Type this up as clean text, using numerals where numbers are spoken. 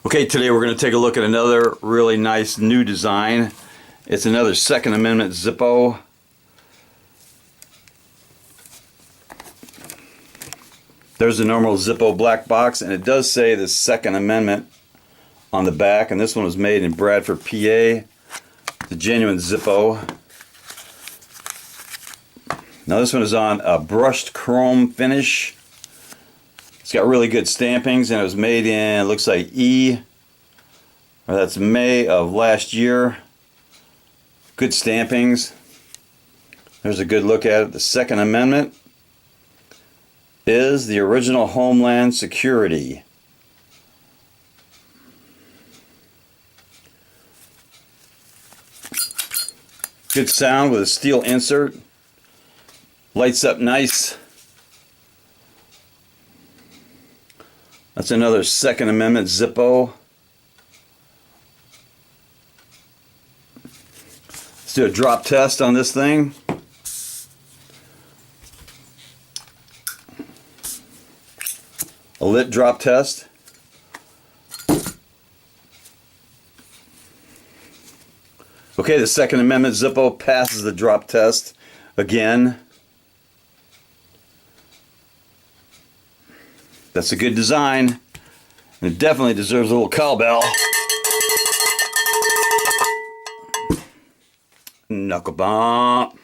Okay, today we're going to take a look at another really nice new design. It's another Second Amendment Zippo. There's the normal Zippo black box, and it does say the Second Amendment on the back, and this one was made in Bradford, PA. The genuine Zippo. Now this one is on a brushed chrome finish. It's got really good stampings, and it was made in, it looks like that's May of last year. Good stampings. There's a good look at it. The Second Amendment is the original Homeland Security. Good sound with a steel insert. Lights up nice. That's another Second Amendment Zippo. Let's do a drop test on this thing. A lit drop test. Okay, the Second Amendment Zippo passes the drop test again. That's a good design. And it definitely deserves a little cowbell. Knuckle bump.